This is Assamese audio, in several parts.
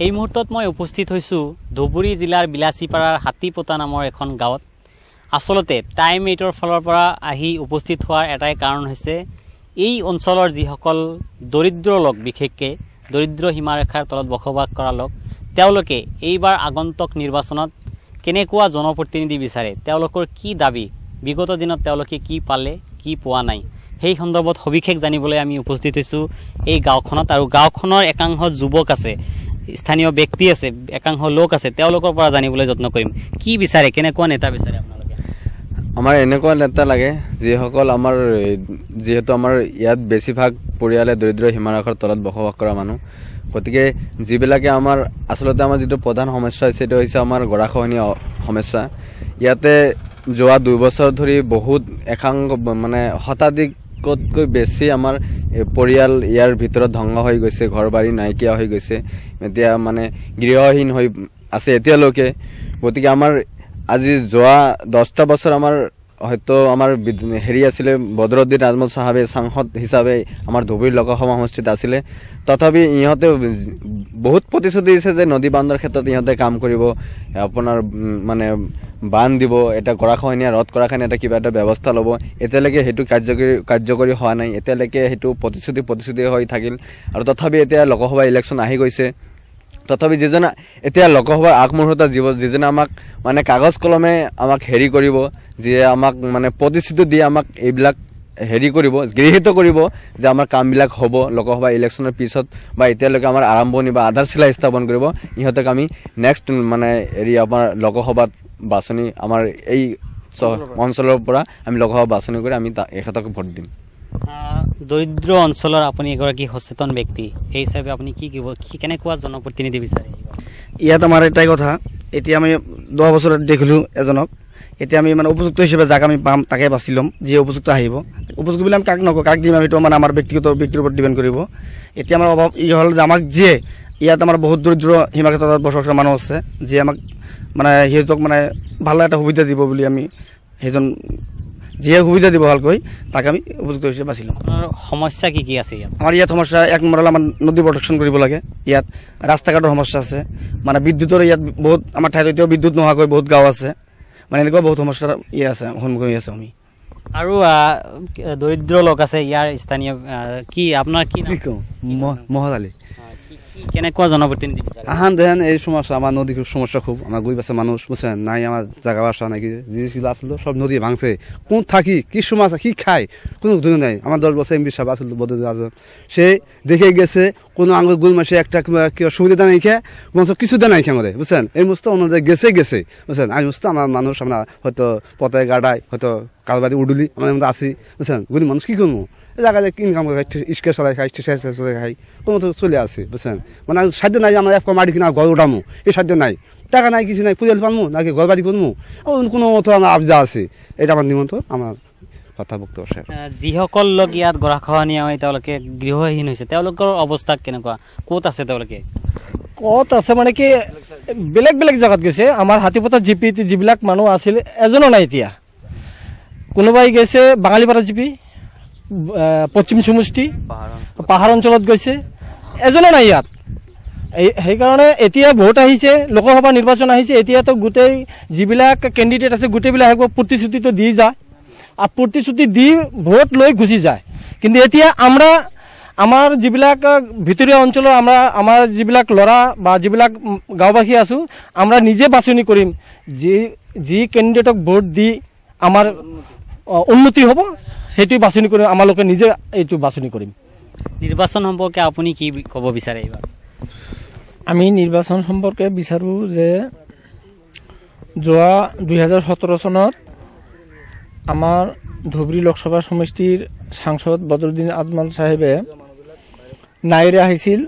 এই মুহূৰ্তত মই উপস্থিত হৈছোঁ ধুবুৰী জিলাৰ বিলাচীপাৰাৰ হাতীপোতা নামৰ এখন গাঁৱত। আচলতে টাইম 8ৰ ফালৰ পৰা আহি উপস্থিত হোৱাৰ এটাই কাৰণ হৈছে এই অঞ্চলৰ যিসকল দৰিদ্ৰ লোক, বিশেষকৈ দৰিদ্ৰ সীমাৰেখাৰ তলত বসবাস কৰা লোক, তেওঁলোকে এইবাৰ আগন্তুক নিৰ্বাচনত কেনেকুৱা জনপ্ৰতিনিধি বিচাৰে, তেওঁলোকৰ কি দাবী, বিগত দিনত তেওঁলোকে কি পালে, কি পোৱা নাই, সেই সন্দৰ্ভত সবিশেষ জানিবলৈ আমি উপস্থিত হৈছোঁ এই গাঁওখনত। আৰু গাঁওখনৰ একাংশ যুৱক আছে, স্থানীয় ব্যক্তি আছে, একাংশ লোক আছে, তেওঁলোকৰ পৰা জানিবলৈ যত্ন কৰিম কি বিচাৰে, কেনেকুৱা নেতা বিচাৰে আপোনালোকে। আমাৰ এনেকুৱা নেতা লাগে যিসকল আমাৰ, যিহেতু আমাৰ ইয়াত বেছিভাগ পৰিয়ালে দৰিদ্ৰ সীমাৰেখাৰ তলত বসবাস কৰা মানুহ, গতিকে যিবিলাকে আমাৰ আচলতে আমাৰ যিটো প্ৰধান সমস্যা হৈছে সেইটো হৈছে আমাৰ গৰাখহনীয়া সমস্যা। ইয়াতে যোৱা 2 বছৰ ধৰি বহুত একাংশ মানে শতাধিকতকৈ বেছি আমাৰ পৰিয়াল ইয়াৰ ভিতৰত ধ্বংস হৈ গৈছে, ঘৰ বাৰী নাইকিয়া হৈ গৈছে, এতিয়া মানে গৃহহীন হৈ আছে এতিয়ালৈকে। গতিকে আমাৰ আজি যোৱা 10টা বছৰ আমাৰ হয়তো আমাৰ হেৰি আছিলে, বদৰুদ্দিন আজমল চাহাবে সাংসদ হিচাপে আমাৰ ধুবুৰী লোকসভা সমষ্টিত আছিলে। তথাপি ইহঁতে বহুত প্ৰতিশ্ৰুতি দিছে যে নদী বান্ধৰ ক্ষেত্ৰত ইহঁতে কাম কৰিব, আপোনাৰ মানে বান্ধ দিব, এটা গৰাখহনীয়া ৰোধ কৰাৰ কাৰণে এটা কিবা এটা ব্যৱস্থা ল'ব। এতিয়ালৈকে সেইটো কাৰ্যকৰী হোৱা নাই, এতিয়ালৈকে সেইটো প্ৰতিশ্ৰুতি হৈ থাকিল। আৰু তথাপি এতিয়া লোকসভা ইলেকশ্যন আহি গৈছে, তথাপি যিজনে এতিয়া লোকসভাৰ আগমুহূৰ্তত যিজনে আমাক মানে কাগজ কলমে আমাক হেৰি কৰিব, যিয়ে আমাক মানে প্ৰতিশ্ৰুতি দিয়ে আমাক এইবিলাক হেৰি কৰিব, গৃহীত কৰিব যে আমাৰ কামবিলাক হ'ব লোকসভা ইলেকশ্যনৰ পিছত বা এতিয়ালৈকে আমাৰ আৰম্ভণি বা আধাৰশিলা স্থাপন কৰিব, ইহঁতক আমি নেক্সট মানে হেৰি আমাৰ লোকসভাত বাছনি, আমাৰ এই অঞ্চলৰ পৰা আমি লোকসভা বাছনি কৰি আমি এখেতক ভোট দিম। দৰিদ্ৰ অঞ্চলৰ আপুনি এগৰাকী সচেতন ব্যক্তি, সেই হিচাপে আপুনি কি কেনেকুৱা জনপ্ৰতিনিধি বিচাৰে? ইয়াত আমাৰ এটাই কথা, এতিয়া আমি 10 বছৰত দেখিলোঁ এজনক, এতিয়া আমি মানে উপযুক্ত হিচাপে যাক আমি পাম তাকে বাছি ল'ম, যিয়ে উপযুক্ত আহিব। উপযুক্ত বুলি আমি কাক নকওঁ, কাক দিম সেইটো মানে আমাৰ ব্যক্তিৰ ওপৰত ডিপেণ্ড কৰিব। এতিয়া আমাৰ অভাৱ ই হ'ল যে আমাক যিয়ে, ইয়াত আমাৰ বহুত দৰিদ্ৰ সীমাৰেখাৰ তলত বসবাস কৰা মানুহ আছে, যিয়ে আমাক মানে সিহঁতক মানে ভাল এটা সুবিধা দিব বুলি আমি সেইজন যিয়ে সুবিধা দিব ভালকৈ তাকে আমি উপযুক্ত হিচাপে বাছি ল'ম। আপোনাৰ সমস্যা কি কি আছে ইয়াত? আমাৰ ইয়াত সমস্যা 1 নম্বৰ হ'ল আমাৰ নদী প্ৰটেকশ্যন কৰিব লাগে। ইয়াত ৰাস্তা ঘাটৰ সমস্যা আছে, মানে বিদ্যুতৰ ইয়াত বহুত, আমাৰ ঠাইত এতিয়াও বিদ্যুৎ নোহোৱাকৈ বহুত গাঁও আছে, মানে এনেকুৱা বহুত সমস্যাৰ আছে, সন্মুখীন হৈ আছে আমি। আৰু দৰিদ্ৰ লোক আছে ইয়াৰ স্থানীয়, কি আপোনাৰ কি মহল আলী, কেনেকুৱা জনপ্ৰতিনিধি বিচাৰে? আহান দেখেন এই সমস্যা, আমার নদীর সমস্যা খুব, আমার গরিব আছে মানুষ, বুঝছেন, নাই আমার জায়গা বাসা নাকি জিনিসগুলো আসলো সব নদী ভাঙছে, কোন থাকি কি সময় আছে কি খাই কোনো ধরনের নাই। আমার 10 বছর এমপি সাহেব আসলো বদরুদ্দিন আজম, সে দেখে গেছে কোনো আঙুল গুল মাসে একটা সুবিধা নাই খেয়ে কিছু দেয় নাই খেয়ে আমাদের, বুঝছেন, এই মস্ত অন্য গেছে বুঝছেন। আমি বুঝতো আমার মানুষ, আমরা হয়তো পথে গাড়াই, হয়তো কালবাড়ি উডুলি আমরা আসি, বুঝছেন, গরিব মানুষ কি করবো, জায়গায় ইনকাম করে খাই, ইস্কে চলাই খাই, চলে খাই, কোনো তো চলে আসে, বুঝছেন। মানে সাধ্য নাই আমরা এক মাটি কিনা ঘর উঠামো, এই সাধ্য নাই, টাকা নাই, কিছু নাই, পুজো পারবো নাকি ঘর বাড়ি করবো, কোনো মতো আমার আবজা আছে, এটা আমার নিমন্ত্রণ, আমার কথা বক্তব্য। যিসকল লোক ইয়াত গৰাখহনীয়া হয়, তেওঁলোকে গৃহহীন হৈছে, তেওঁলোকৰ অৱস্থা কেনেকুৱা, ক'ত আছে তেওঁলোকে? ক'ত আছে মানে কি বেলেগ বেলেগ জেগাত গৈছে। আমাৰ হাতীপোতা জিপিত যিবিলাক মানুহ আছিল এজনো নাই এতিয়া, কোনোবাই গৈছে বাঙালীপাৰা জিপি, পশ্চিম সমষ্টি পাহাৰ অঞ্চলত গৈছে, এজনো নাই ইয়াত। সেইকাৰণে এতিয়া ভোট আহিছে, লোকসভা নিৰ্বাচন আহিছে, এতিয়াতো গোটেই যিবিলাক কেণ্ডিডেট আছে গোটেইবিলাক প্ৰতিশ্ৰুতিটো দি যায় আৰু প্ৰতিশ্ৰুতি দি ভোট লৈ গুচি যায়। কিন্তু এতিয়া আমাৰ যিবিলাক ভিতৰীয়া অঞ্চলৰ আমাৰ যিবিলাক ল'ৰা বা যিবিলাক গাঁওবাসী আছোঁ, আমৰা নিজে বাছনি কৰিম যি কেণ্ডিডেটক ভোট দি আমাৰ উন্নতি হ'ব, সেইটো বাছনি কৰিম, আমালোকে নিজে এইটো বাছনি কৰিম। নিৰ্বাচন সম্পৰ্কে আপুনি কি ক'ব বিচাৰে এইবাৰ? আমি নিৰ্বাচন সম্পৰ্কে বিচাৰোঁ যে যোৱা 2017 চনত আমাৰ ধুবুৰী লোকসভা সমষ্টিৰ সাংসদ বদৰুদ্দিন আজমল চাহেবে নাইৰে আহিছিল।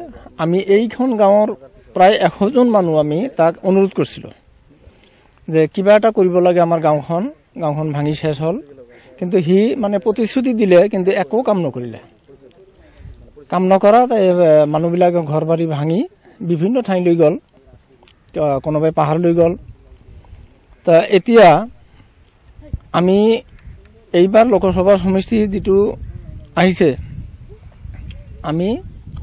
আমি এইখন গাঁৱৰ প্ৰায় 100জন মানুহ আমি তাক অনুৰোধ কৰিছিলোঁ যে কিবা এটা কৰিব লাগে, আমাৰ গাঁওখন ভাঙি শেষ হ'ল। কিন্তু সি মানে প্ৰতিশ্ৰুতি দিলে, কিন্তু একো কাম নকৰিলে। কাম নকৰাত মানুহবিলাকে ঘৰ বাৰী ভাঙি বিভিন্ন ঠাইলৈ গ'ল, কোনোবাই পাহাৰলৈ গ'ল। তা এতিয়া আমি এইবাৰ লোকসভা সমষ্টি যিটো আহিছে, আমি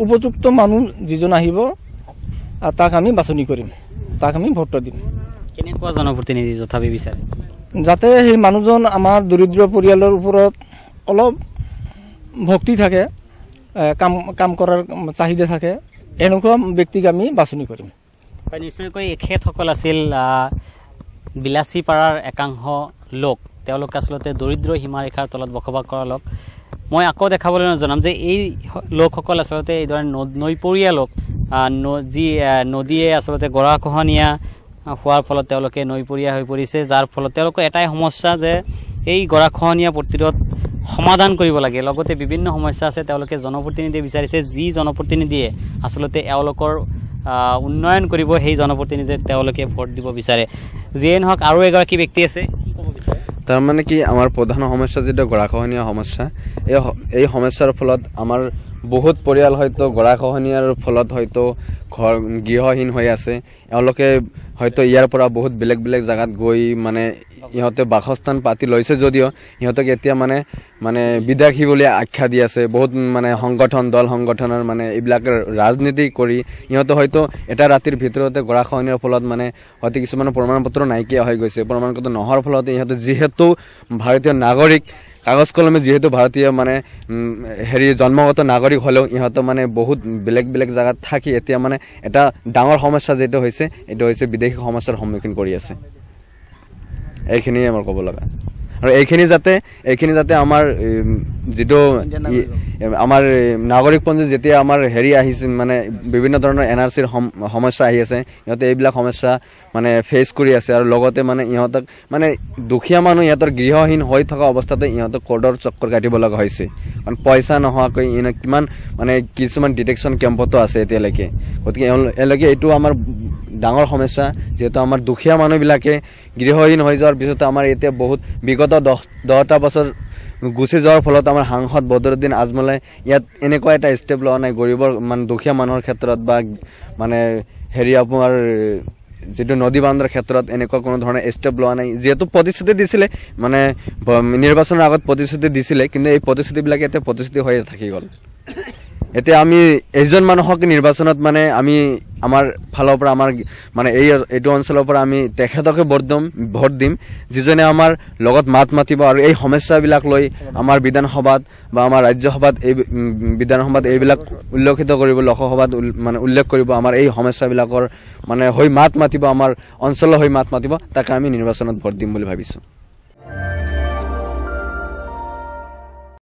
উপযুক্ত মানুহ যিজন আহিব আৰু তাক আমি বাছনি কৰিম, তাক আমি ভোটটো দিম। কেনেকুৱা জনপ্ৰতিনিধি তথাপি বিচাৰে? যাতে সেই মানুহজন আমাৰ দৰিদ্ৰ পৰিয়ালৰ ওপৰত অলপ ভক্তি থাকে, কাম কৰাৰ চাহিদা থাকে, এনেকুৱা ব্যক্তিক আমি বাছনি কৰিম। নিশ্চয়কৈ এখেতসকল আছিল বিলাচীপাৰাৰ একাংশ লোক। তেওঁলোক আচলতে দৰিদ্ৰ সীমাৰেখাৰ তলত বসবাস কৰা লোক। মই আকৌ দেখাবলৈ জনাম যে এই লোকসকল আচলতে এইদৰে নৈপৰীয়া লোক, যি নদীয়ে আচলতে গৰাখহনীয়া হোৱাৰ ফলত তেওঁলোকে নৈপৰীয়া হৈ পৰিছে, যাৰ ফলত তেওঁলোকৰ এটাই সমস্যা যে এই গৰাখহনীয়া প্ৰতিৰোধ সমাধান কৰিব লাগে। লগতে বিভিন্ন সমস্যা আছে। তেওঁলোকে জনপ্ৰতিনিধিয়ে বিচাৰিছে, যি জনপ্ৰতিনিধিয়ে আচলতে এওঁলোকৰ উন্নয়ন কৰিব, সেই জনপ্ৰতিনিধিক তেওঁলোকে ভোট দিব বিচাৰে। যিয়ে নহওক আৰু এগৰাকী ব্যক্তি আছে, কি ক'ব বিচাৰে? তাৰমানে কি আমাৰ প্ৰধান সমস্যা যিটো গৰাখহনীয়া সমস্যা, এই সমস্যাৰ ফলত আমাৰ বহুত পৰিয়াল হয়তো গৰাখহনীয়াৰ ফলত হয়তো গৃহহীন হৈ আছে। এওঁলোকে হয়তো ইয়াৰ পৰা বহুত বেলেগ বেলেগ জেগাত গৈ মানে ইহঁতে বাসস্থান পাতি লৈছে, যদিও ইহঁতক এতিয়া মানে বিদেশী বুলি আখ্যা দি আছে। বহুত মানে দল সংগঠনৰ মানে এইবিলাক ৰাজনীতি কৰি ইহঁতে হয়তো এটা ৰাতিৰ ভিতৰতে গৰাখহনীয়াৰ ফলত মানে হয়তো কিছুমানৰ প্ৰমাণ পত্ৰ নাইকিয়া হৈ গৈছে। প্ৰমাণ পত্ৰ নোহোৱাৰ ফলত ইহঁতে যিহেতু ভাৰতীয় নাগৰিক, কাগজ কলমে যিহেতু ভাৰতীয় মানে জন্মগত নাগৰিক হ'লেও ইহঁতে মানে বহুত বেলেগ বেলেগ জেগাত থাকি এতিয়া মানে এটা ডাঙৰ সমস্যা যিটো হৈছে, এইটো হৈছে বিদেশী সমস্যাৰ সন্মুখীন কৰি আছে। এইখিনিয়ে আমাৰ ক'ব লগা। আৰু এইখিনি যাতে আমাৰ যিটো আমাৰ নাগৰিকপঞ্জী যেতিয়া আমাৰ আহিছে, মানে বিভিন্ন ধৰণৰ NRCৰ সমস্যা আহি আছে, ইহঁতে এইবিলাক সমস্যা মানে ফেচ কৰি আছে। আৰু লগতে মানে ইহঁতক মানে দুখীয়া মানুহ ইহঁতৰ গৃহহীন হৈ থকা অৱস্থাতে ইহঁতক কোৰ্টৰ চক্কৰ কাটিব লগা হৈছে। কাৰণ পইচা নোহোৱাকৈ কিমান মানে কিছুমান ডিটেকশ্যন কেম্পতো আছে এতিয়ালৈকে। গতিকে এওঁলোকে এইটো আমাৰ ডাঙৰ সমস্যা, যিহেতু আমাৰ দুখীয়া মানুহবিলাকে গৃহহীন হৈ যোৱাৰ পিছতো আমাৰ এতিয়া বহুত বিগত 10টা বছৰ গুচি যোৱাৰ ফলত আমাৰ সাংসদ বদৰুদ্দিন আজমলে ইয়াত এনেকুৱা এটা ষ্টেপ লোৱা নাই গৰীবৰ মানে দুখীয়া মানুহৰ ক্ষেত্ৰত, বা মানে আপোনাৰ যিটো নদী বান্ধৰ ক্ষেত্ৰত এনেকুৱা কোনো ধৰণৰ ষ্টেপ লোৱা নাই। যিহেতু প্ৰতিশ্ৰুতি দিছিলে, মানে নিৰ্বাচনৰ আগত প্ৰতিশ্ৰুতি দিছিলে, কিন্তু এই প্ৰতিশ্ৰুতিবিলাকে এতিয়া প্ৰতিশ্ৰুতি হৈ থাকি গ'ল। এতিয়া আমি এইজন মানুহক নিৰ্বাচনত মানে আমি আমাৰ ফালৰ পৰা আমাৰ মানে এইটো অঞ্চলৰ পৰা আমি তেখেতকে ভোট দিম, যিজনে আমাৰ লগত মাত মাতিব আৰু এই সমস্যাবিলাক লৈ আমাৰ বিধানসভাত বা আমাৰ ৰাজ্যসভাত বিধানসভাত এইবিলাক উল্লেখিত কৰিব, লোকসভাত মানে উল্লেখ কৰিব, আমাৰ এই সমস্যাবিলাকৰ মানে হৈ মাত মাতিব, আমাৰ অঞ্চলৰ হৈ মাত মাতিব, তাকে আমি নিৰ্বাচনত ভোট দিম বুলি ভাবিছোঁ।